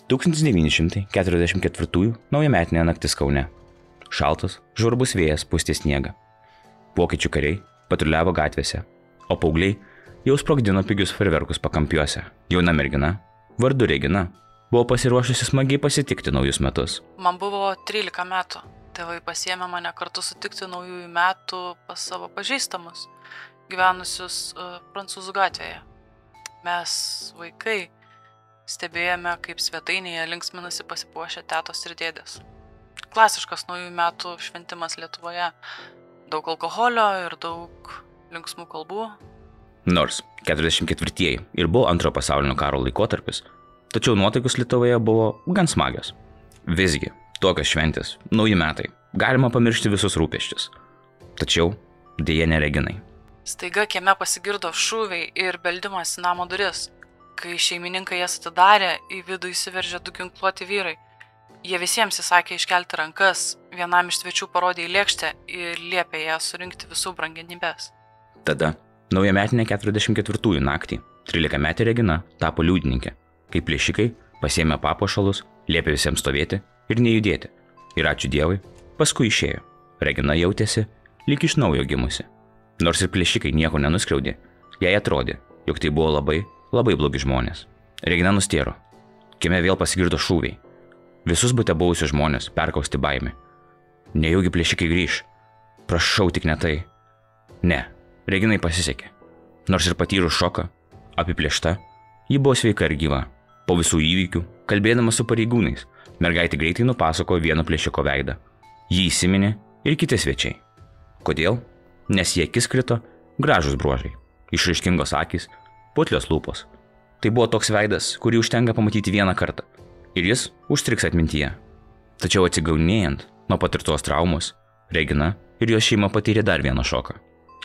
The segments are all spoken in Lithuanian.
1944 naujametinė naktis Kaune. Šaltas, žvarbus vėjas pustė sniegą. Vokiečių kariai patruliavo gatvėse, o paaugliai jau sprogdino pigius fejerverkus pakampiuose. Jauna mergina, vardu Regina, buvo pasiruošusi smagiai pasitikti naujus metus. Man buvo 13 metų. Tėvai pasiėmė mane kartu sutikti naujųjų metų pas savo pažįstamus, gyvenusius Prancūzų gatvėje. Mes, vaikai, stebėjome, kaip svetainėje linksminasi pasipuošę tetos ir dėdės. Klasiškas naujųjų metų šventimas Lietuvoje. Daug alkoholio ir daug linksmų kalbų. Nors 44-ieji ir buvo Antrojo pasaulinio karo laikotarpis, tačiau nuotaikos Lietuvoje buvo gan smagios. Visgi, tokios šventės, nauji metai, galima pamiršti visus rūpesčius. Tačiau dėja ne Reginai. Staiga kieme pasigirdo šūviai ir beldimas į namo duris. Kai šeimininkai jas atidarė, į vidų įsiveržė 2 ginkluoti vyrai. Jie visiems įsakė iškelti rankas, vienam iš svečių parodė į lėkštę ir liepė ją surinkti visų brangenybės. Tada, naujametinę 44-ųjų naktį, 13-metė Regina tapo liudininkė, kai plėšikai pasiėmė papuošalus, liepė visiems stovėti ir nejudėti. Ir ačiū Dievui, paskui išėjo. Regina jautėsi lyg iš naujo gimusi. Nors ir plėšikai nieko nenuskriaudė, jai atrodė, jog tai buvo labai blogi žmonės. Regina nustėro. Kieme vėl pasigirdo šūviai. Visus bute buvusius žmonės perkausti baimė. Nejaugi plėšikai grįš. Prašau, tik ne tai. Ne, Reginai pasisekė. Nors ir patyrus šoką, apiplėšta, ji buvo sveika ir gyva. Po visų įvykių, kalbėdama su pareigūnais, mergaitė greitai nupasakojo vieno plėšiko veidą. Jį įsiminė ir kiti svečiai. Kodėl? Nes į akis krito gražūs bruožai. Išraiškingos akys, putlios lūpos. Tai buvo toks veidas, kurį užtenka pamatyti vieną kartą. Ir jis užstriks atmintyje. Tačiau atsigaunėjant nuo patirtos traumos, Regina ir jos šeima patyrė dar vieną šoką.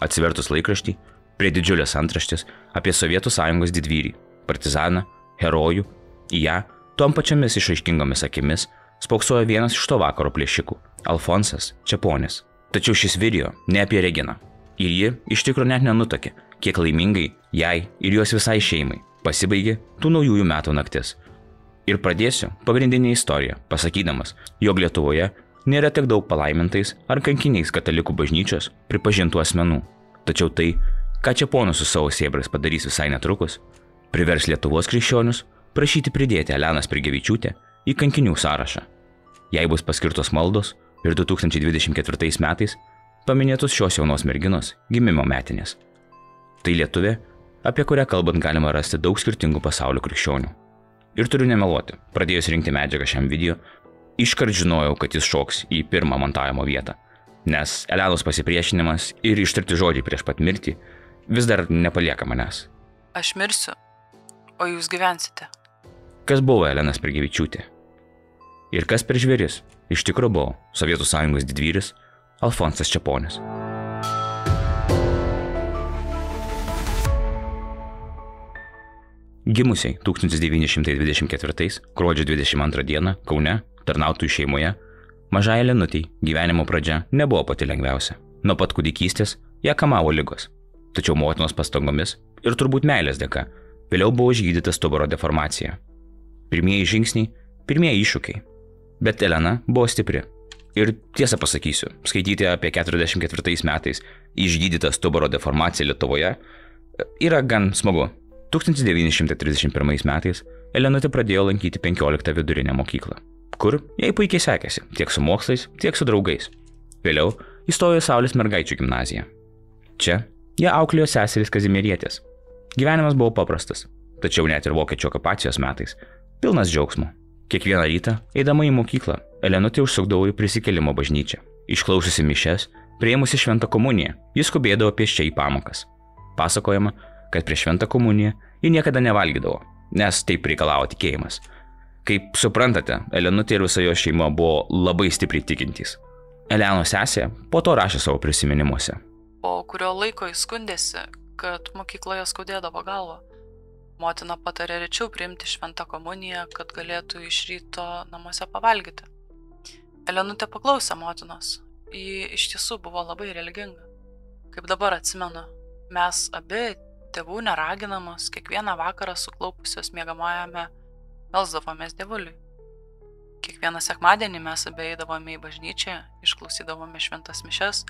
Atsivertus laikraštį, prie didžiulės antraštės apie Sovietų Sąjungos didvyrį, partizaną, herojų, į ją tom pačiomis išraiškingomis akimis spoksojo vienas iš to vakaro plėšikų – Alfonsas Čeponis. Tačiau šis video ne apie Reginą. Ir ji iš tikro net nenutuokė, kiek laimingai jai ir jos visai šeimai pasibaigė tų naujųjų metų naktis. Ir pradėsiu pagrindinę istoriją, pasakydamas, jog Lietuvoje nėra tiek daug palaimintais ar kankiniais katalikų bažnyčios pripažintų asmenų. Tačiau tai, ką Čeponas su savo sėbrais padarys visai netrukus, privers Lietuvos krikščionius prašyti pridėti Eleną Spirgevičiūtę į kankinių sąrašą. Jai bus paskirtos maldos ir 2024 metais paminėtos šios jaunos merginos gimimo metinės. Tai lietuvė, apie kurią kalbant galima rasti daug skirtingų pasaulio krikščionių. Ir turiu nemeluoti, pradėjus rinkti medžiagą šiam video, iškart žinojau, kad jis šoks į pirmą montavimo vietą, nes Elenos pasipriešinimas ir ištarti žodžiai prieš pat mirtį vis dar nepalieka manęs. Aš mirsiu, o jūs gyvensite. Kas buvo Elena Spirgevičiūtė? Ir kas per žvėris iš tikro buvo Sovietų Sąjungos didvyris Alfonsas Čeponis. Gimusiai 1924 gruodžio 22 dieną Kaune, tarnautojų šeimoje, mažai Elenutei gyvenimo pradžia nebuvo pati lengviausia. Nuo pat kūdikystės ją kamavo ligos. Tačiau motinos pastangomis ir turbūt meilės dėka vėliau buvo išgydyta stuburo deformacija. Pirmieji žingsniai, pirmieji iššūkiai. Bet Elena buvo stipri. Ir tiesą pasakysiu, skaityti apie 44 metais išgydytą stuburo deformaciją Lietuvoje yra gan smagu. 1931 metais Elenutė pradėjo lankyti 15 vidurinę mokyklą, kur jai puikiai sekėsi tiek su mokslais, tiek su draugais. Vėliau įstojo į Saulės mergaičių gimnaziją. Čia ją auklėjo seserys Kazimierietės. Gyvenimas buvo paprastas, tačiau net ir vokiečių okupacijos metais pilnas džiaugsmo. Kiekvieną rytą, eidama į mokyklą, Elenutė užsukdavo į prisikėlimo bažnyčią. Išklausiusi mišias, priėmusi šventą komuniją, jis skubėdavo pėsčia į pamokas. Pasakojama, kad prieš šventą komuniją ji niekada nevalgydavo, nes taip reikalavo tikėjimas. Kaip suprantate, Elenutė ir visa jo šeima buvo labai stipriai tikintys. Elenos sesė po to rašė savo prisiminimuose. Po kurio laiko jis skundėsi, kad mokykloje skaudėdavo galvą. Motina patarė rečiau priimti šventą komuniją, kad galėtų iš ryto namuose pavalgyti. Elenutė paklausė motinos. Ji iš tiesų buvo labai religinga. Kaip dabar atsimenu, mes abi, tėvų neraginamos, kiekvieną vakarą suklaupusios miegamajame melsdavomės Dievuliui. Kiekvieną sekmadienį mes abi eidavome į bažnyčią, išklausydavome šventas mišias,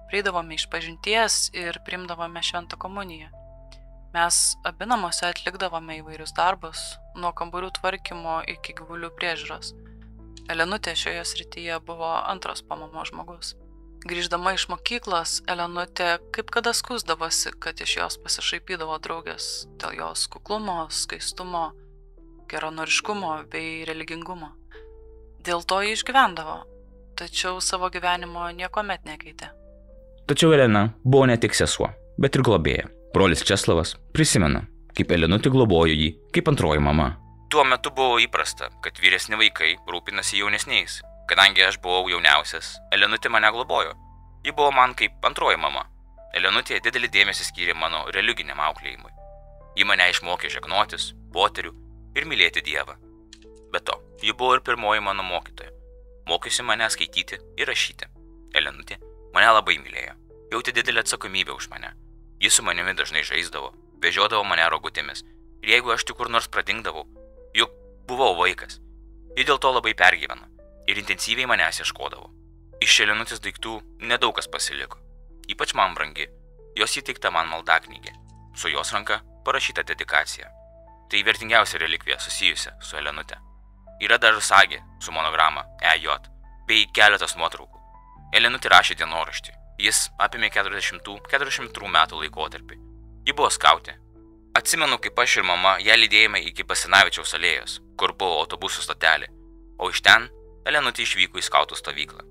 prieidavome išpažinties ir priimdavome šventą komuniją. Mes abi namuose atlikdavome įvairius darbus, nuo kambarių tvarkymo iki gyvulių priežiūros. Elenutė šioje srityje buvo antras po mamos žmogus. Grįždama iš mokyklos, Elenutė kaip kada skųsdavosi, kad iš jos pasišaipydavo draugės dėl jos kuklumo, skaistumo, geranoriškumo bei religingumo. Dėl to ji išgyvendavo, tačiau savo gyvenimo niekuomet nekeitė. Tačiau Elena buvo ne tik sesuo, bet ir globėja. Brolis Česlavas prisimena, kaip Elenutė globojo jį kaip antroji mama. Tuo metu buvo įprasta, kad vyresni vaikai rūpinasi jaunesniais. Kadangi aš buvau jauniausias, Elenutė mane globojo. Ji buvo man kaip antroji mama. Elenutė didelį dėmesį skyrė mano religiniam auklėjimui. Ji mane išmokė žegnotis, poterių ir mylėti Dievą. Be to, ji buvo ir pirmoji mano mokytoja. Mokiusi mane skaityti ir rašyti. Elenutė mane labai mylėjo. Jautė didelę atsakomybę už mane. Ji su manimi dažnai žaisdavo, vežiodavo mane rogutėmis. Ir jeigu aš tik kur nors pradingdavau, juk buvau vaikas, ji dėl to labai pergyveno ir intensyviai manęs ieškodavo. Iš Elenutės daiktų nedaug kas pasiliko. Ypač man brangi, jos įteikta man maldaknygė, su jos ranka parašyta dedikacija. Tai vertingiausia relikvija susijusia su Elenute. Yra dar sagė su monograma EJ, bei keletas nuotraukų. Elenutė rašė dienoraštį. Jis apėmė 40–42 metų laikotarpį. Ji buvo skautė. Atsimenu, kaip aš ir mama ją lydėjome iki Basanavičiaus alėjos, kur buvo autobusų stotelė, o iš ten Elenutė išvyko į skautų stovyklą.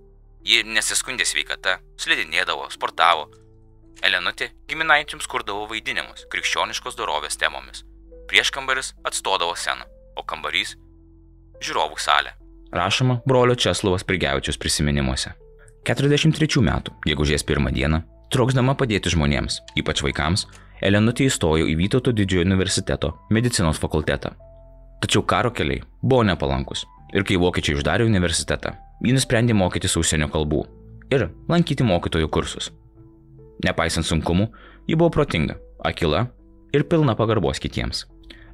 Ji nesiskundė sveikata, slidinėdavo, sportavo. Elenutė giminaičiams kurdavo vaidinimus krikščioniškos dorovės temomis. Prieškambaris atstodavo sceną, o kambarys – žiūrovų salė. Rašoma brolio Česlovas Prigevičiaus prisiminimuose. 43 metų, gegužės 1 dieną, trokšdama padėti žmonėms, ypač vaikams, Elenutė įstojo į Vytauto Didžiojo universiteto medicinos fakultetą. Tačiau karo keliai buvo nepalankus ir kai vokiečiai uždarė universitetą, ji nusprendė mokytis užsienio kalbų ir lankyti mokytojų kursus. Nepaisant sunkumų, ji buvo protinga, akyla ir pilna pagarbos kitiems.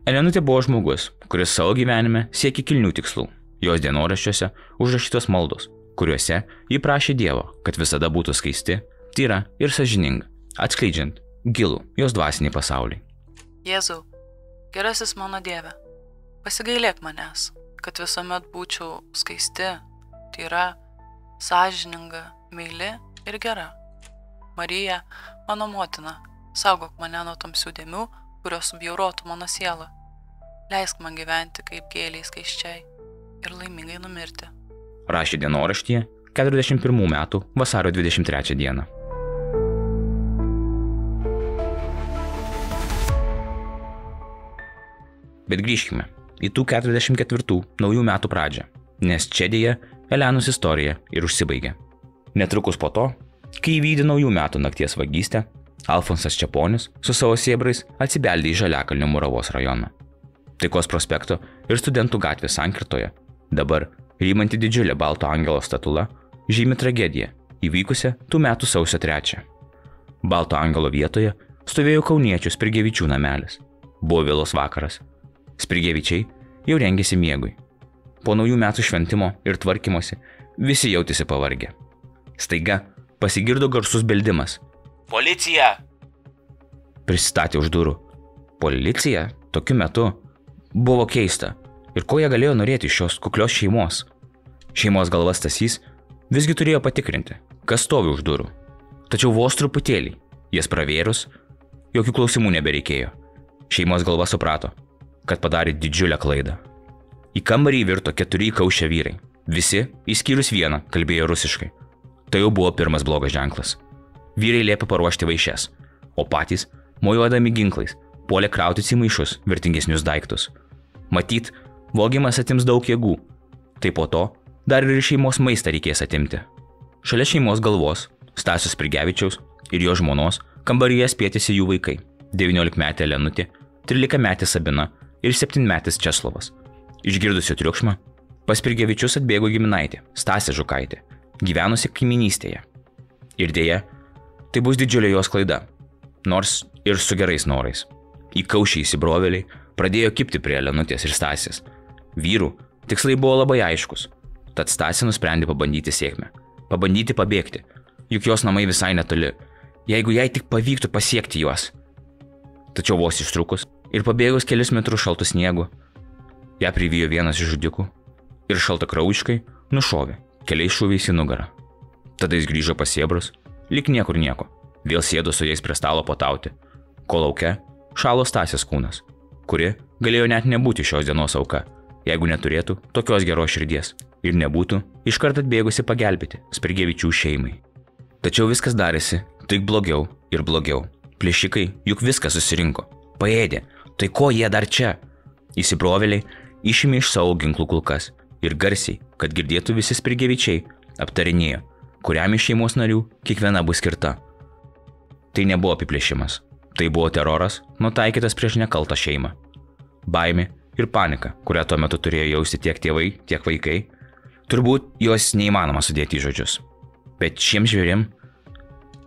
Elenutė buvo žmogus, kuris savo gyvenime siekė kilnių tikslų. Jos dienoraščiuose užrašytos maldos, kuriuose ji prašė Dievo, kad visada būtų skaisti, tyra ir sąžininga, atskleidžiant gilų jos dvasinį pasaulį. Jėzau, gerasis mano Dieve, pasigailėk manęs, kad visuomet būčiau skaisti, tyra, sąžininga, meili ir gera. Marija, mano motina, saugok mane nuo tamsių dėmių, kurios subjaurotų mano sielą. Leisk man gyventi kaip gėliai skaisčiai ir laimingai numirti. Rašė dienoraštyje 41 metų vasario 23 dieną. Bet grįžkime į tų 44 naujų metų pradžią, nes čia dėja Elenos istorija ir užsibaigė. Netrukus po to, kai įvykdė naujų metų nakties vagystę, Alfonsas Čeponis su savo sėbrais atsibeldė į Žaliakalnio Muravos rajoną. Taikos prospekto ir Studentų gatvės sankirtoje dabar rymanti didžiulė Balto angelo statula žymi tragediją įvykusią tų metų sausio 3. Balto angelo vietoje stovėjo kauniečių Spirgevičių namelis. Buvo vėlus vakaras. Spirgevičiai jau rengėsi miegui. Po naujų metų šventimo ir tvarkymosi visi jautėsi pavargę. Staiga pasigirdo garsus beldimas. Policija! Prisistatė už durų. Policija tokiu metu buvo keista. Ir ko jie galėjo norėti iš šios kuklios šeimos? Šeimos galva Stasys visgi turėjo patikrinti, kas stovi už durų. Tačiau vos truputėlį, jas pravėrus, jokių klausimų nebereikėjo. Šeimos galva suprato, kad padarė didžiulę klaidą. Į kambarį įvirto 4 įkaušę vyrai. Visi, išskyrus vieną, kalbėjo rusiškai. Tai jau buvo pirmas blogas ženklas. Vyrai liepė paruošti vaišes, o patys, mojuodami ginklais, puolė krautis į maišus vertingesnius daiktus. Matyt, vogimas atims daug jėgų, tai po to dar ir šeimos maistą reikės atimti. Šalia šeimos galvos, Stasio Spirgevičiaus ir jo žmonos, kambaryje spėtėsi jų vaikai – 19-metė Elenutė, 13-metė Sabina ir 7-metis Česlovas. Išgirdusio triukšmą, pas Spirgevičius atbėgo giminaitė Stasė Žukaitė, gyvenusi kaiminystėje. Ir dėja, tai bus didžiulė jos klaida, nors ir su gerais norais. Įkaušiai įsibrovėliai pradėjo kibti prie Elenutės ir Stasės. vyrų, tikslai buvo labai aiškus. Tad Stasė nusprendė pabandyti sėkmę. Pabandyti pabėgti, juk jos namai visai netoli, jeigu jai tik pavyktų pasiekti juos. Tačiau vos ištrūkus ir pabėgus kelius metrus šaltų sniegu, ją privijo vienas iš žudikų ir šaltakraujiškai nušovė keliais šūviais į nugarą. Tada jis grįžo pas sėbrus, lyg niekur nieko, vėl sėdo su jais prie stalo patauti, kol lauke šalo Stasės kūnas, kuri galėjo net nebūti šios dienos auka, jeigu neturėtų tokios geros širdies ir nebūtų iškart atbėgusi pagelbėti Spirgevičių šeimai. Tačiau viskas darėsi tik blogiau ir blogiau. Plėšikai juk viską susirinko, paėdė, tai ko jie dar čia? Įsibrovėliai išėmė iš savo ginklų kulkas ir garsiai, kad girdėtų visi Spirgevičiai, aptarinėjo, kuriam iš šeimos narių kiekviena bus skirta. Tai nebuvo apiplėšimas, tai buvo teroras nutaikytas prieš nekaltą šeimą. Baimė ir panika, kurią tuo metu turėjo jausti tiek tėvai, tiek vaikai, turbūt jos neįmanoma sudėti į žodžius. Bet šiems žvėrim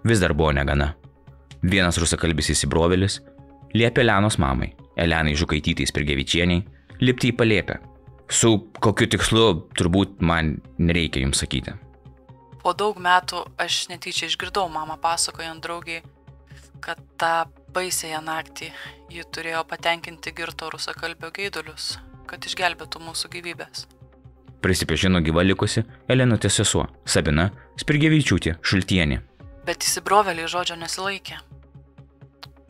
vis dar buvo negana. Vienas rusakalbis įsibrovėlis liepė Elenos mamai, Elenai Žukaitytei Spirgevičienei, lipti į palėpę. Su kokiu tikslu, turbūt man nereikia jums sakyti. Po daug metų aš netyčia išgirdau mamą pasakojant draugiai, kad tą baisėją naktį ji turėjo patenkinti girto rusakalbio geidulius, kad išgelbėtų mūsų gyvybės. Prisipažino gyva likusi Elenutės sesuo Sabina Spirgevičiūtė Šultienė. Bet įsibrovėliai žodžio nesilaikė.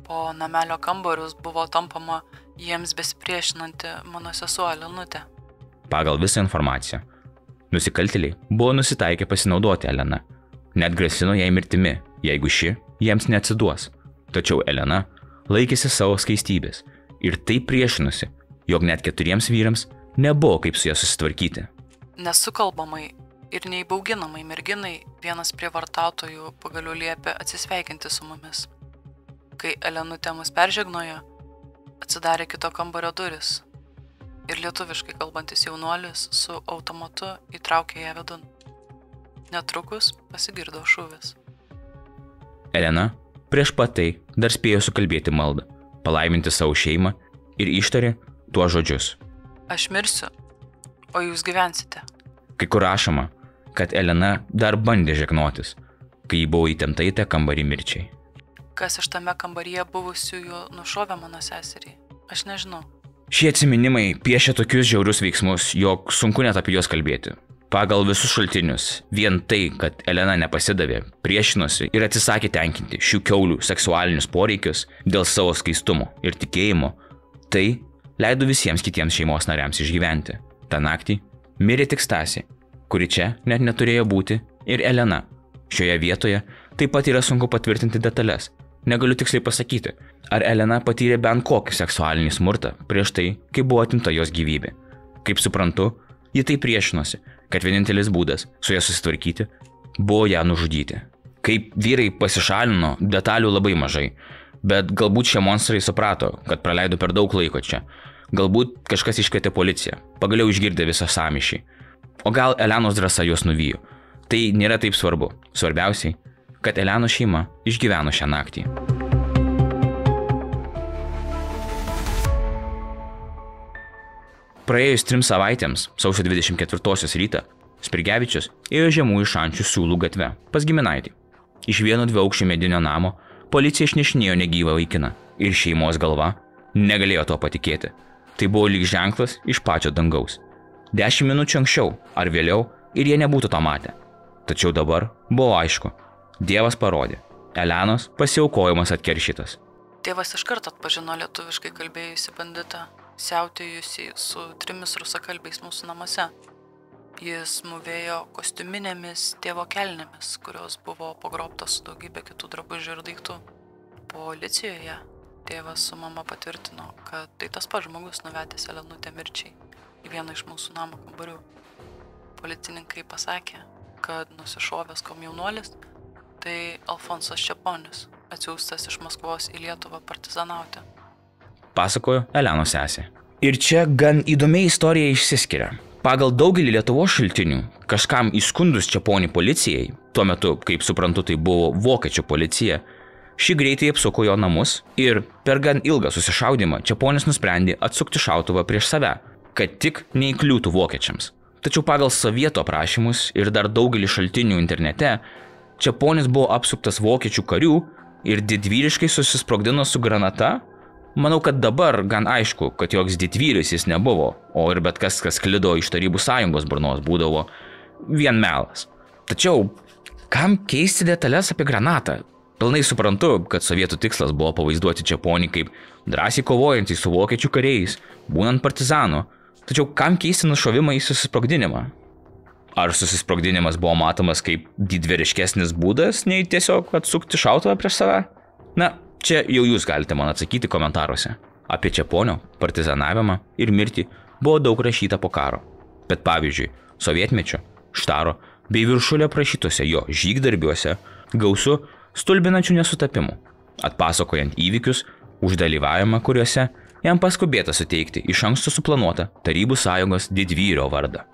Po namelio kambarius buvo tampama jiems besipriešinanti mano sesuo Elenutė. Pagal visą informaciją, nusikaltėliai buvo nusitaikę pasinaudoti Elena. Net grasino jai mirtimi, jeigu ši jiems neatsiduos. Tačiau Elena laikėsi savo skaistybės ir taip priešinosi, jog net 4 vyrams nebuvo kaip su ja susitvarkyti. Nesukalbamai ir neįbauginamai merginai vienas prievartautojų pagaliau liepė atsisveikinti su mumis. Kai Elenutė mus peržegnojo, atsidarė kito kambario duris ir lietuviškai kalbantis jaunuolis su automatu įtraukė ją vidun. Netrukus pasigirdo šūvis. Elena prieš pat tai dar spėjo sukalbėti maldą, palaiminti savo šeimą ir ištarė tuos žodžius. Aš mirsiu, o jūs gyvensite. Kai kur rašoma, kad Elena dar bandė žegnotis, kai ji buvo įtempta į tą kambarį mirčiai. Kas iš tame kambaryje buvusiųjų nušovė mano seserį, aš nežinau. Šie atsiminimai piešia tokius žiaurius veiksmus, jog sunku net apie juos kalbėti. Pagal visus šaltinius, vien tai, kad Elena nepasidavė, priešinosi ir atsisakė tenkinti šių kiaulių seksualinius poreikius dėl savo skaistumo ir tikėjimo, tai leido visiems kitiems šeimos nariams išgyventi. Ta naktį mirė tik Stasė, kuri čia net neturėjo būti, ir Elena. Šioje vietoje taip pat yra sunku patvirtinti detalės. Negaliu tiksliai pasakyti, ar Elena patyrė bent kokį seksualinį smurtą prieš tai, kai buvo atimta jos gyvybė. Kaip suprantu, ji taip priešinosi, kad vienintelis būdas su ja susitvarkyti buvo ją nužudyti. Kaip vyrai pasišalino, detalių labai mažai, bet galbūt šie monstrai suprato, kad praleido per daug laiko čia. Galbūt kažkas iškvietė policiją, pagaliau išgirdė visą sąmyšį. O gal Elenos drąsa juos nuvijo. Tai nėra taip svarbu. Svarbiausiai, kad Elenos šeima išgyveno šią naktį. Praėjus 3 savaitėms, sausio 24 rytą, Spirgevičius ėjo Žemųjų Šančių Siūlų gatve pas giminaitį. Iš vieno 2-aukščio medinio namo policija išnešinėjo negyvą vaikiną ir šeimos galva negalėjo to patikėti. Tai buvo lyg ženklas iš pačio dangaus. 10 minučių anksčiau ar vėliau ir jie nebūtų to matę. Tačiau dabar buvo aišku. Dievas parodė. Elenos pasiaukojimas atkeršytas. Tėvas iškart atpažino lietuviškai kalbėjusi banditą, siautėjusi su 3 rusakalbiais mūsų namuose. Jis mūvėjo kostiuminėmis tėvo kelnėmis, kurios buvo pagrobtos su daugybė kitų drabužių ir daiktų. Policijoje tėvas su mama patvirtino, kad tai tas pats žmogus nuvedęs Elenutę mirčiai į vieną iš mūsų namo kambarių. Policininkai pasakė, kad nusišovęs komjaunuolis tai Alfonsas Čeponis, atsiųstas iš Maskvos į Lietuvą partizanauti. Pasakojo Elenos sesė. Ir čia gan įdomiai istorija išsiskiria. Pagal daugelį Lietuvos šaltinių, kažkam įskundus Čeponį policijai, tuo metu, kaip suprantu, tai buvo vokiečių policija, ši greitai apsuko jo namus ir per gan ilgą susišaudymą Čeponis nusprendė atsukti šautuvą prieš save, kad tik neįkliūtų vokiečiams. Tačiau pagal sovietų aprašymus ir dar daugelį šaltinių internete, Čeponis buvo apsuptas vokiečių karių ir didvyriškai susisprogdino su granata. Manau, kad dabar gan aišku, kad joks didvyris jis nebuvo, o ir bet kas sklido iš Tarybų sąjungos burnos, būdavo vien melas. Tačiau, kam keisti detalės apie granatą? Pilnai suprantu, kad sovietų tikslas buvo pavaizduoti Čeponį kaip drąsiai kovojantį su vokiečių kariais, būnant partizanu. Tačiau kam keisti nušovimą į susisprogdinimą? Ar susisprogdinimas buvo matomas kaip didvyriškesnis būdas, nei tiesiog atsukti šautuvą prieš save? Na, čia jau jūs galite man atsakyti komentaruose. Apie Čeponio partizanavimą ir mirtį buvo daug rašyta po karo. Bet pavyzdžiui, sovietmečio, Štaro bei Viršulio aprašytose jo žygdarbiuose gausu stulbinančių nesutapimų, atpasakojant įvykius už dalyvavimą, kuriuose jam paskubėta suteikti iš anksto suplanuotą Tarybų sąjungos didvyrio vardą.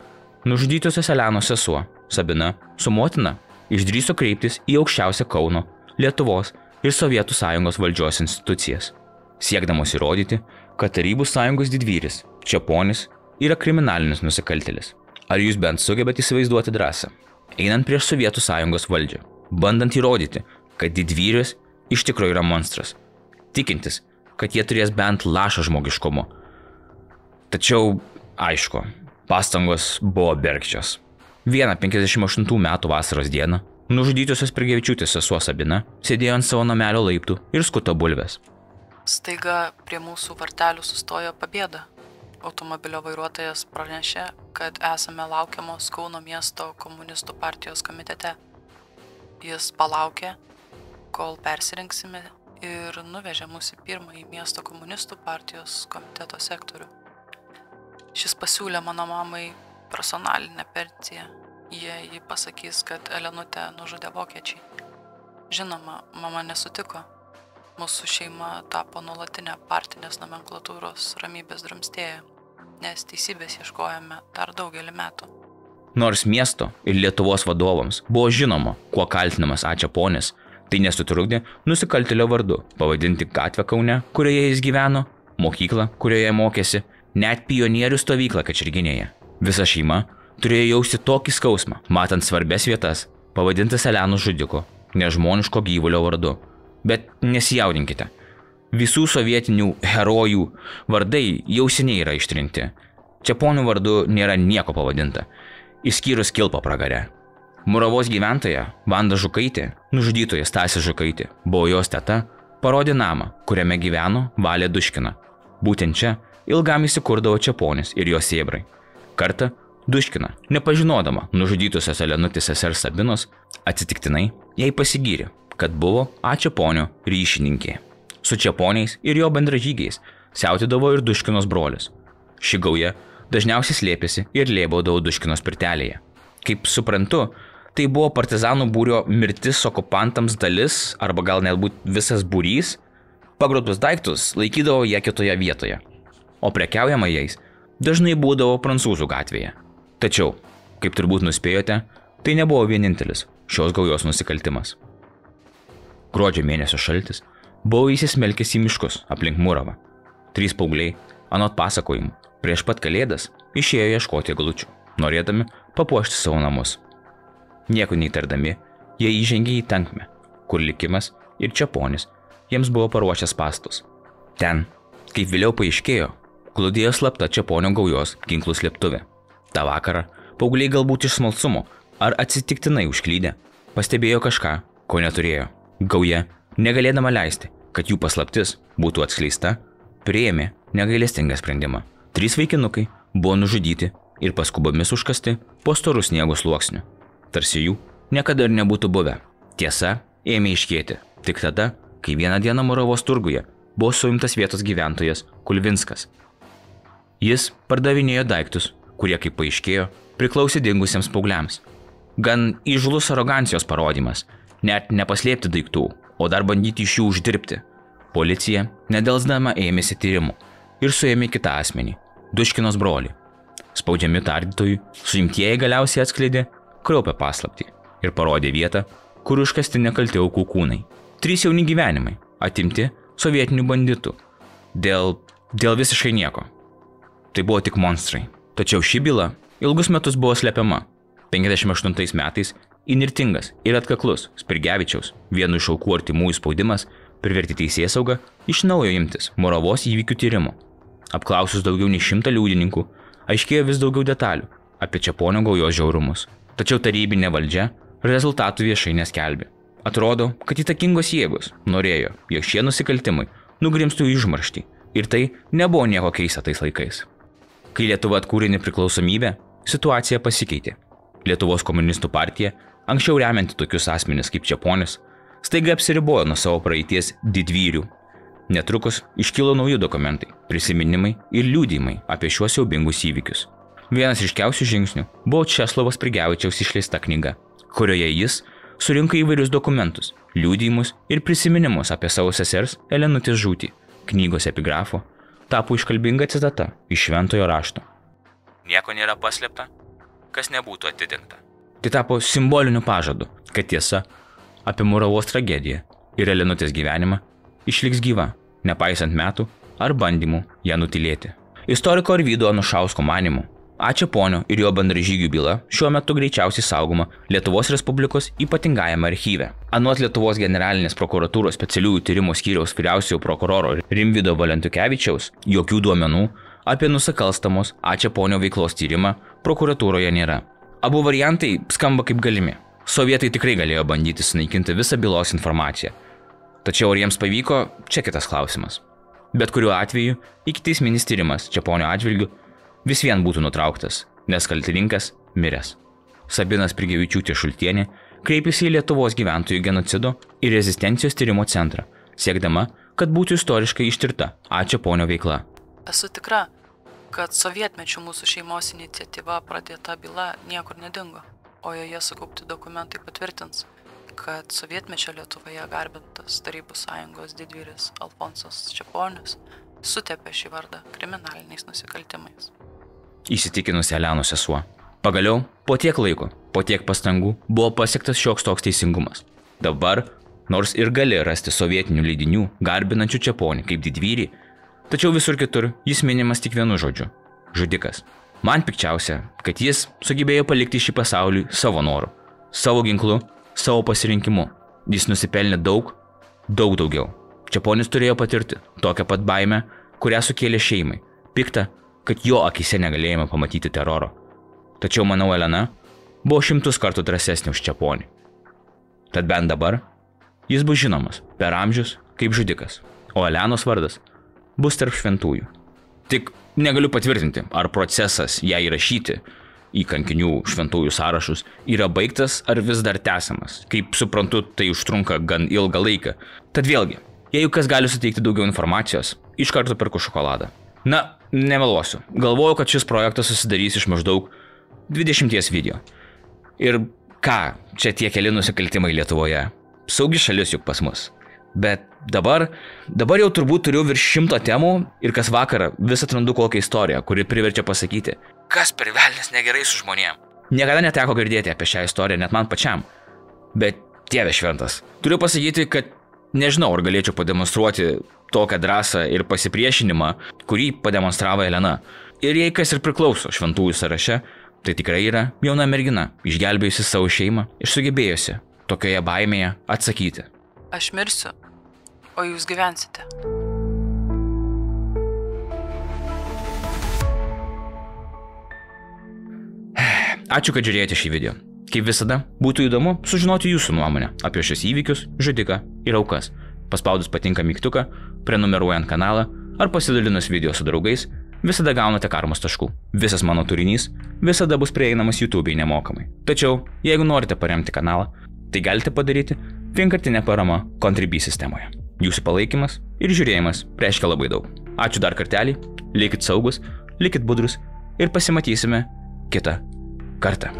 Nužudytosios Elenos sesuo, Sabina, su motina išdrįso kreiptis į aukščiausią Kauno, Lietuvos ir Sovietų sąjungos valdžios institucijas, siekdamos įrodyti, kad Tarybų sąjungos didvyris, Čeponis, yra kriminalinis nusikaltėlis. Ar jūs bent sugebate įsivaizduoti drąsą, einant prieš Sovietų sąjungos valdžią, bandant įrodyti, kad didvyris iš tikrųjų yra monstras, tikintis, kad jie turės bent lašą žmogiškumo. Tačiau, aišku, pastangos buvo bergždžios. Vieną 58 metų vasaros dieną nužudytosios Prigevičiūtės sesuo Sabina sėdėjo ant savo namelio laiptų ir skuto bulves. Staiga prie mūsų vartelių sustojo Pabėda. Automobilio vairuotojas pranešė, kad esame laukiamos Kauno miesto komunistų partijos komitete. Jis palaukė, kol persirinksime ir nuvežė mus į pirmąjį miesto komunistų partijos komiteto sektorių. Šis pasiūlė mano mamai personalinę pensiją, jei ji pasakys, kad Elenutę nužudė vokiečiai. Žinoma, mama nesutiko. Mūsų šeima tapo nuolatinė partinės nomenklatūros ramybės drumstėja, nes teisybės ieškojame dar daugelį metų. Nors miesto ir Lietuvos vadovams buvo žinoma, kuo kaltinamas A. Čeponis, tai nesutrukdė nusikaltėlio vardu pavadinti gatvę Kaune, kurioje jis gyveno, mokyklą, kurioje mokėsi, net pionierių stovyklą Kačerginėje. Visa šeima turėjo jausti tokį skausmą, matant svarbias vietas, pavadintas Elenų žudiko, nežmoniško gyvulio vardu. Bet nesijaudinkite. Visų sovietinių herojų vardai jau seniai yra ištrinti. Čeponio vardu nėra nieko pavadinta, išskyrus Kilpą pragare. Muravos gyventoja Vanda Žukaitė, nužudytoja Stasė Žukaitė, buvo jos teta, parodė namą, kuriame gyveno Valė Duškina. Būtent čia ilgam įsikurdavo Čeponis ir jos sėbrai. Kartą Duškina, nepažinodama nužudytosios Elenutės sesers Sabinos, atsitiktinai jai pasigyrė, kad buvo A. Čeponio ryšininkė. Su Čeponiais ir jo bendražygiais siautėdavo ir Duškinos brolis. Ši gauja dažniausiai slėpėsi ir lėbaudavo Duškinos pirtelėje. Kaip suprantu, tai buvo partizanų būrio mirtis okupantams dalis, arba gal netbūt visas būrys. Pagrobtus daiktus laikydavo jie kitoje vietoje, o prekiaujama jais dažnai būdavo Prancūzų gatvėje. Tačiau, kaip turbūt nuspėjote, tai nebuvo vienintelis šios gaujos nusikaltimas. Gruodžio mėnesio šaltis buvo įsismelkęs į miškus aplink Muravą. 3 paaugliai, anot pasakojimų, prieš pat Kalėdas išėjo ieškoti eglučių, norėdami papuošti savo namus. Nieko neįtardami, jie įžengė į tankmę, kur likimas ir Čeponis jiems buvo paruošęs spąstus. Ten, kaip vėliau paaiškėjo, glūdėjo slapta Čeponio gaujos ginklų slėptuvė. Ta vakarą paaugliai galbūt iš smalsumo ar atsitiktinai užklydę pastebėjo kažką, ko neturėjo. Gauja, negalėdama leisti, kad jų paslaptis būtų atskleista, priėmė negailestingą sprendimą. 3 vaikinukai buvo nužudyti ir paskubomis užkasti po storų sniego sluoksniu. Tarsi jų niekada ir nebūtų buvę. Tiesa ėmė iškėti tik tada, kai vieną dieną Muravos turguje buvo suimtas vietos gyventojas Kulvinskas. Jis pardavinėjo daiktus, kurie, kaip paaiškėjo, priklausė dingusiems paaugliams. Gan įžūlus arogancijos parodymas, net nepaslėpti daiktų, o dar bandyti iš jų uždirbti. Policija, nedelsdama, ėmėsi tyrimų ir suėmė kitą asmenį, Duškinos brolį. Spaudžiami tardytojų, suimtieji galiausiai atskleidė kraupią paslaptį ir parodė vietą, kur užkasti nekalti aukų kūnai. 3 jauni gyvenimai, atimti sovietinių banditų. Dėl visiškai nieko. tai buvo tik monstrai. Tačiau ši byla ilgus metus buvo slepiama. 58 metais įnirtingas ir atkaklus Spirgevičiaus, vienu iš aukų artimųjų spaudimas, privertė teisėsaugą iš naujo imtis Moravos įvykių tyrimo. Apklausus daugiau nei 100 liudininkų, aiškėjo vis daugiau detalių apie Čeponio gaujos žiaurumus. Tačiau tarybinė valdžia rezultatų viešai neskelbė. Atrodo, kad įtakingos jėgos norėjo, jog šie nusikaltimai nugrimstų į užmarštį. Ir tai nebuvo nieko keista tais laikais. Kai Lietuva atkūrė nepriklausomybę, situacija pasikeitė. Lietuvos komunistų partija, anksčiau remianti tokius asmenis kaip Čeponis, staiga apsiribojo nuo savo praeities didvyrių. Netrukus iškilo nauji dokumentai, prisiminimai ir liudijimai apie šiuos siaubingus įvykius. Vienas ryškiausių žingsnių buvo Česlovos Spirgevičiaus išleista knyga, kurioje jis surinko įvairius dokumentus, liudijimus ir prisiminimus apie savo sesers Elenutės žūtį. Knygos epigrafo tapo iškalbinga citata iš šventojo rašto. Nieko nėra paslėpta, kas nebūtų atidengta. Tai tapo simboliniu pažadu, kad tiesa apie Moravos tragediją ir Elenutės gyvenimą išliks gyva, nepaisant metų ar bandymų ją nutilėti. Istoriko Arvydo Anušausko manymu, Čeponio ir jo bendražygių byla šiuo metu greičiausiai saugoma Lietuvos Respublikos ypatingajame archyve. Anot Lietuvos generalinės prokuratūros specialiųjų tyrimų skyriaus vyriausiojo prokuroro Rimvydo Valentukevičiaus jokių duomenų apie nusikalstamos Čeponio veiklos tyrimą prokuratūroje nėra. Abu variantai skamba kaip galimi. Sovietai tikrai galėjo bandyti sunaikinti visą bylos informaciją. Tačiau ar jiems pavyko, čia kitas klausimas. Bet kuriuo atveju, ikiteisminis tyrimas Čeponio atžvilgiu vis vien būtų nutrauktas, nes kaltininkas miręs. Sabina Spirgevičiūtė Šultienė kreipėsi į Lietuvos gyventojų genocido ir rezistencijos tyrimo centrą, siekdama, kad būtų istoriškai ištirta Čeponio veikla. Esu tikra, kad sovietmečių mūsų šeimos iniciatyva pradėta byla niekur nedingo, o joje sukaupti dokumentai patvirtins, kad sovietmečio Lietuvoje garbintas Tarybų sąjungos didvyris Alfonsas Čeponis sutepė šį vardą kriminaliniais nusikaltimais. Įsitikinusi Elenos sesuo. Pagaliau, po tiek laiko, po tiek pastangų, buvo pasiektas šioks toks teisingumas. Dabar, nors ir gali rasti sovietinių leidinių, garbinančių Čeponį kaip didvyrį, tačiau visur kitur jis minimas tik vienu žodžiu – žudikas. Man pikčiausia, kad jis sugebėjo palikti šį pasaulį savo noru, savo ginklu, savo pasirinkimu. Jis nusipelnė daug daugiau. Čeponis turėjo patirti tokią pat baimę, kurią sukėlė šeimai. Pikta, kad jo akise negalėjome pamatyti teroro. Tačiau, manau, Elena buvo 100 kartų drąsesnė už Čeponį. Tad bent dabar jis bus žinomas per amžius kaip žudikas, o Elenos vardas bus tarp šventųjų. Tik negaliu patvirtinti, ar procesas ją įrašyti į kankinių šventųjų sąrašus yra baigtas ar vis dar tęsiamas. Kaip suprantu, tai užtrunka gan ilgą laiką. Tad vėlgi, jeigu kas gali suteikti daugiau informacijos, iš karto perku šokoladą. Na, nemeluosiu. Galvoju, kad šis projektas susidarys iš maždaug 20 video. Ir ką, čia tie keli nusikaltimai Lietuvoje. Saugi šalis juk pas mus. Bet dabar jau turbūt turiu virš 100 temų ir kas vakarą vis atrandu kokią istoriją, kuri priverčia pasakyti, kas per velnias negerai su žmonėm. Niekada neteko girdėti apie šią istoriją, net man pačiam. Bet Dieve šventas. Turiu pasakyti, kad nežinau, ar galėčiau pademonstruoti tokią drąsą ir pasipriešinimą, kurį pademonstravo Elena. Ir jei kas ir priklauso šventųjų sąraše, tai tikrai yra jauna mergina, išgelbėjusi savo šeimą ir sugebėjusi tokioje baimėje atsakyti. Aš mirsiu, o jūs gyvensite. Ačiū, kad žiūrėjote šį video. Kaip visada, būtų įdomu sužinoti jūsų nuomonę apie šios įvykius, žudiką ir aukas. Paspaudus patinka mygtuką, prenumeruojant kanalą ar pasidalinus video su draugais, visada gaunate karmos taškų. Visas mano turinys visada bus prieinamas YouTube'ai nemokamai. Tačiau, jeigu norite paremti kanalą, tai galite padaryti vienkartinę paramą Contribui sistemoje. Jūsų palaikymas ir žiūrėjimas reiškia labai daug. Ačiū dar kartelį, likit saugus, likit budrus ir pasimatysime kitą kartą.